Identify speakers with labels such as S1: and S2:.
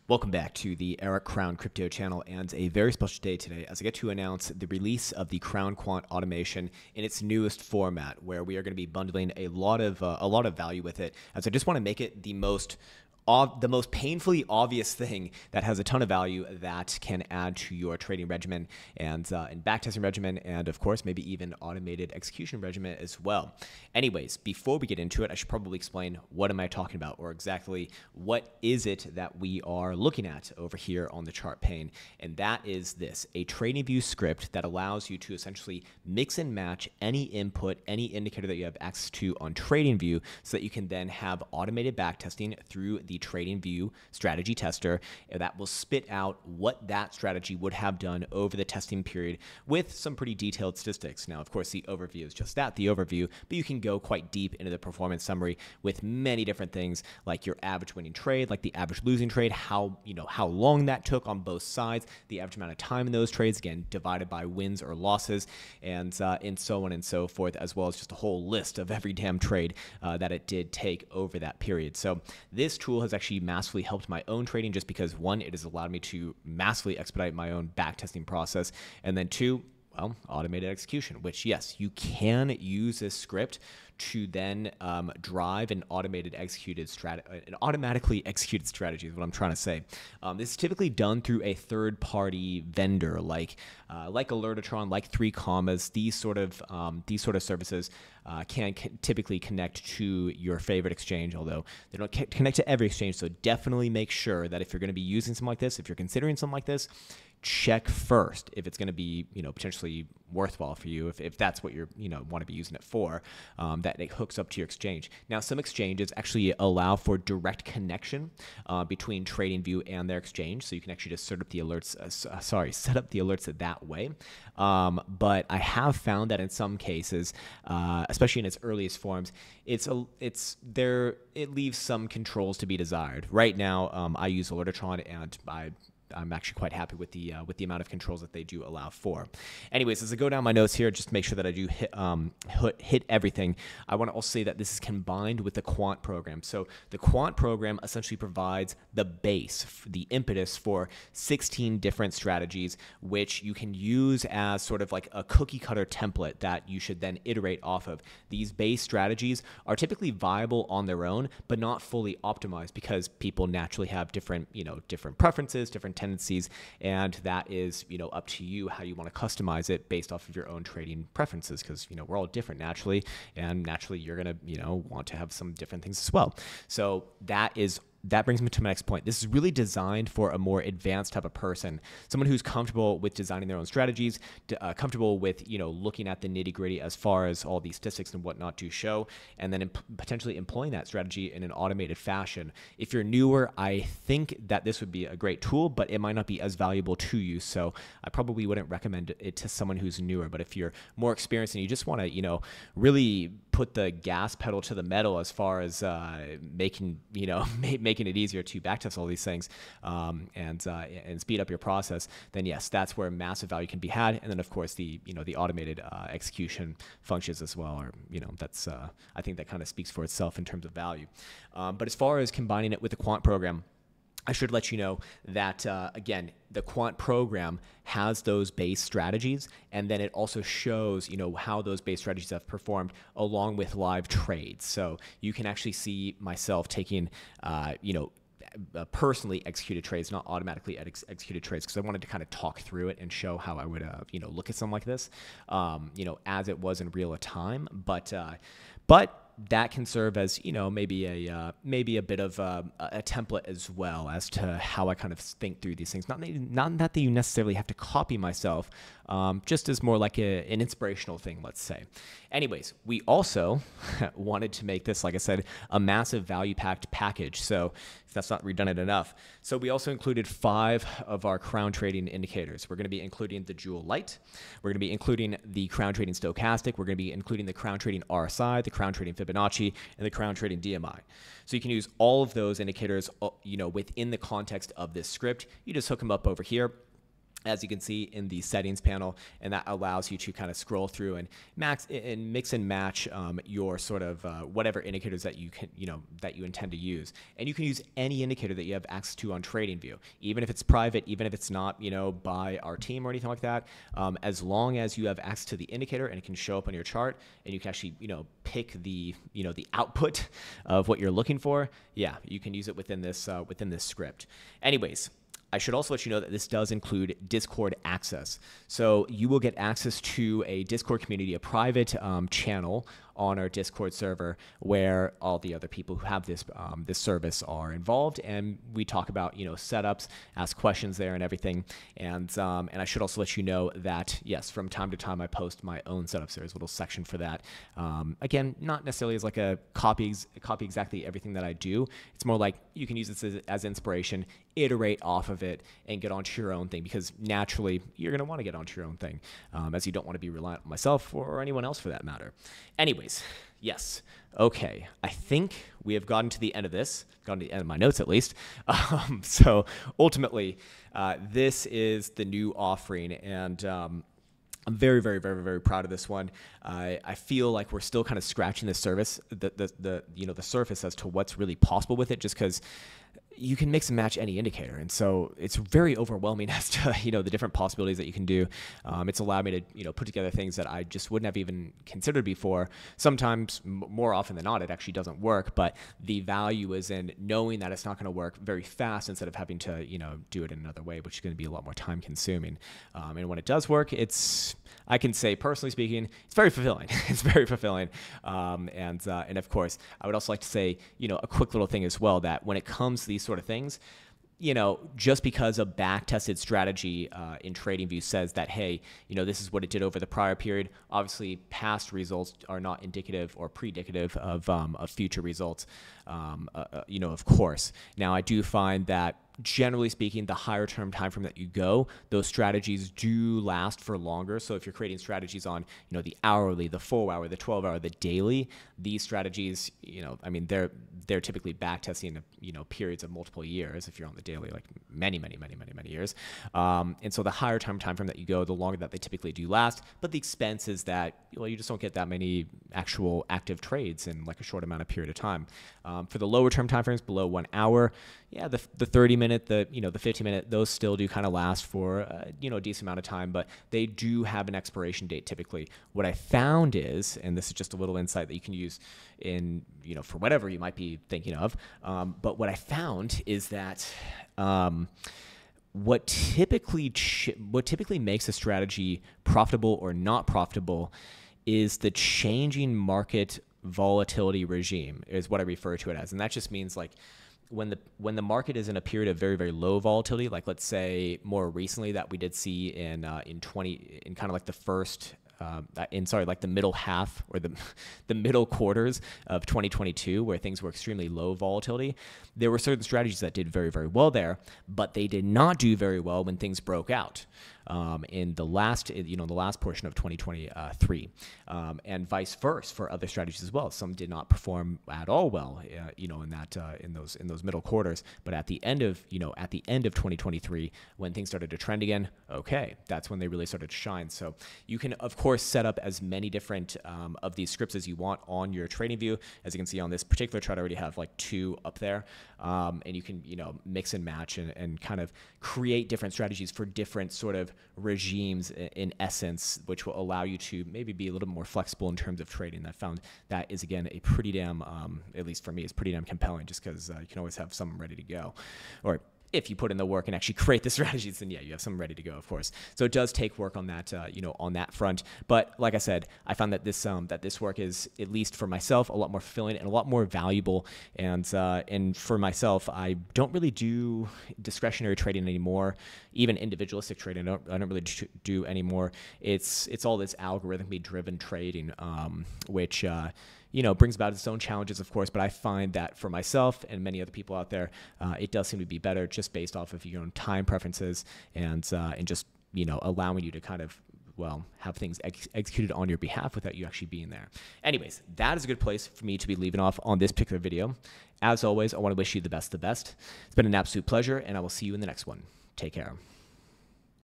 S1: Welcome back to the Eric Crown Crypto channel, and a very special day today as I get to announce the release of the Crown Quant automation in its newest format, where we are going to be bundling a lot of value with it. As I just want to make it the most painfully obvious thing that has a ton of value that can add to your trading regimen and backtesting regimen, and of course maybe even automated execution regimen as well. Anyways, before we get into it, I should probably explain what am I talking about, or exactly what is it that we are looking at over here on the chart pane. And that is this: a TradingView script that allows you to essentially mix and match any input, any indicator that you have access to on TradingView, so that you can then have automated backtesting through the TradingView strategy tester that will spit out what that strategy would have done over the testing period with some pretty detailed statistics. Now, of course, the overview is just that, the overview, but you can go quite deep into the performance summary with many different things, like your average winning trade, like the average losing trade, how long that took on both sides, the average amount of time in those trades, again, divided by wins or losses, and so on and so forth, as well as just a whole list of every damn trade that it did take over that period. So this tool has actually massively helped my own trading, just because one, it has allowed me to massively expedite my own backtesting process, and then two, well, automated execution, which, yes, you can use this script to then drive an automatically executed strategy is what I'm trying to say. This is typically done through a third-party vendor, like Alertitron, like 3 Commas. These sort of services can typically connect to your favorite exchange, although they don't connect to every exchange. So definitely make sure that if you're going to be using something like this, if you're considering something like this, check first if it's going to be, potentially worthwhile for you, if that's what you're, want to be using it for, that it hooks up to your exchange. Now, some exchanges actually allow for direct connection between TradingView and their exchange, so you can actually just set up the alerts, that way. But I have found that in some cases, especially in its earliest forms, it leaves some controls to be desired. Right now, I use Alertitron, and I'm actually quite happy with the amount of controls that they do allow for. Anyways, as I go down my notes here, just make sure that I do hit everything. I want to also say that this is combined with the quant program. So the quant program essentially provides the base, the impetus for 16 different strategies, which you can use as sort of like a cookie cutter template that you should then iterate off of. These base strategies are typically viable on their own, but not fully optimized, because people naturally have different preferences, different tendencies, and that is, up to you how you want to customize it based off of your own trading preferences, because, we're all different naturally, and naturally you're going to, want to have some different things as well. So that brings me to my next point. This is really designed for a more advanced type of person, someone who's comfortable with designing their own strategies, comfortable with, looking at the nitty-gritty as far as all these statistics and whatnot to show, and then potentially employing that strategy in an automated fashion. If you're newer, I think that this would be a great tool, but it might not be as valuable to you, so I probably wouldn't recommend it to someone who's newer. But if you're more experienced and you just want to, really put the gas pedal to the metal as far as making it easier to backtest all these things, and speed up your process, then yes, that's where massive value can be had. And then of course the automated execution functions as well, or that's I think that kind of speaks for itself in terms of value. But as far as combining it with the quant program, I should let you know that, again, the quant program has those base strategies, and then it also shows, how those base strategies have performed along with live trades. So you can actually see myself taking, personally executed trades, not automatically executed trades, because I wanted to kind of talk through it and show how I would, look at something like this, as it was in real time. But that can serve as, maybe a bit of a template as well as to how I kind of think through these things. Not that you necessarily have to copy myself, just as more like an inspirational thing, let's say. Anyways, we also wanted to make this, like I said, a massive value-packed package. So if that's not redundant enough. So we also included 5 of our Crown Trading indicators. We're going to be including the Joule Light. We're going to be including the Crown Trading Stochastic. We're going to be including the Crown Trading RSI, the Crown Trading Fibonacci, and the Crown Trading DMI. So you can use all of those indicators, within the context of this script. You just hook them up over here. as you can see in the settings panel, and that allows you to kind of scroll through and mix and match your sort of whatever indicators that you can, that you intend to use. And you can use any indicator that you have access to on TradingView, even if it's private, even if it's not, by our team or anything like that. As long as you have access to the indicator and it can show up on your chart, and you can actually, pick the, the output of what you're looking for. Yeah, you can use it within this script. Anyways, I should also let you know that this does include Discord access. So you will get access to a Discord community, a private channel on our Discord server where all the other people who have this service are involved, and we talk about setups, ask questions there and everything. And I should also let you know that yes, from time to time I post my own setups. There's a little section for that. Again, not necessarily as like a copy exactly everything that I do. It's more like you can use this as inspiration, iterate off of it, and get onto your own thing, because naturally you're going to want to get onto your own thing, as you don't want to be reliant on myself or anyone else for that matter. Anyways, yes. Okay. I think we have gotten to the end of this, gotten to the end of my notes at least. So ultimately, this is the new offering, and I'm very, very, very, very proud of this one. I feel like we're still kind of scratching the surface, the surface as to what's really possible with it, just because you can mix and match any indicator. And so it's very overwhelming as to, the different possibilities that you can do. It's allowed me to, put together things that I just wouldn't have even considered before. Sometimes, more often than not, it actually doesn't work, but the value is in knowing that it's not going to work very fast instead of having to, do it in another way, which is going to be a lot more time consuming. And when it does work, I can say, personally speaking, it's very fulfilling. It's very fulfilling. And of course, I would also like to say, a quick little thing as well, that when it comes to these sort of things, just because a back-tested strategy in TradingView says that, hey, this is what it did over the prior period, obviously past results are not indicative or predicative of future results, of course. Now, I do find that generally speaking, the higher term time frame that you go, those strategies do last for longer. So if you're creating strategies on, the hourly, the 4 hour, the 12 hour, the daily, these strategies, they're typically back testing, periods of multiple years. If you're on the daily, like many years. And so the higher time frame that you go, the longer that they typically do last. But the expense is that, you just don't get that many actual active trades in like a short amount of period of time. For the lower term time frames below 1 hour, yeah, the 30-minute, the 15-minute, those still do kind of last for a decent amount of time, but they do have an expiration date typically. What I found is, and this is just a little insight that you can use in for whatever you might be thinking of, but what I found is that what typically makes a strategy profitable or not profitable is the changing market volatility regime, is what I refer to it as, and that just means like, when the market is in a period of very, very low volatility, like let's say more recently that we did see in kind of like the first like the middle half or the middle quarters of 2022, where things were extremely low volatility, there were certain strategies that did very, very well there, but they did not do very well when things broke out in the last portion of 2023, and vice versa for other strategies as well. Some did not perform at all well, in those middle quarters, but at the end of 2023, when things started to trend again, okay, that's when they really started to shine. So you can of course set up as many different of these scripts as you want on your TradingView. As you can see on this particular chart, I already have like 2 up there, and you can mix and match and kind of create different strategies for different sort of regimes in essence, which will allow you to maybe be a little more flexible in terms of trading. I found that is, again, a pretty damn, at least for me, is pretty damn compelling, just because you can always have something ready to go. Or if you put in the work and actually create the strategies, then yeah, you have some ready to go, of course. So it does take work on that, on that front. But like I said, I found that this work is, at least for myself, a lot more fulfilling and a lot more valuable. And for myself, I don't really do discretionary trading anymore. Even individualistic trading, I don't really do anymore. It's all this algorithmically driven trading, which brings about its own challenges, of course, but I find that for myself and many other people out there, it does seem to be better just based off of your own time preferences and just, allowing you to kind of, have things executed on your behalf without you actually being there. Anyways, that is a good place for me to be leaving off on this particular video. As always, I want to wish you the best of the best. It's been an absolute pleasure, and I will see you in the next one. Take care.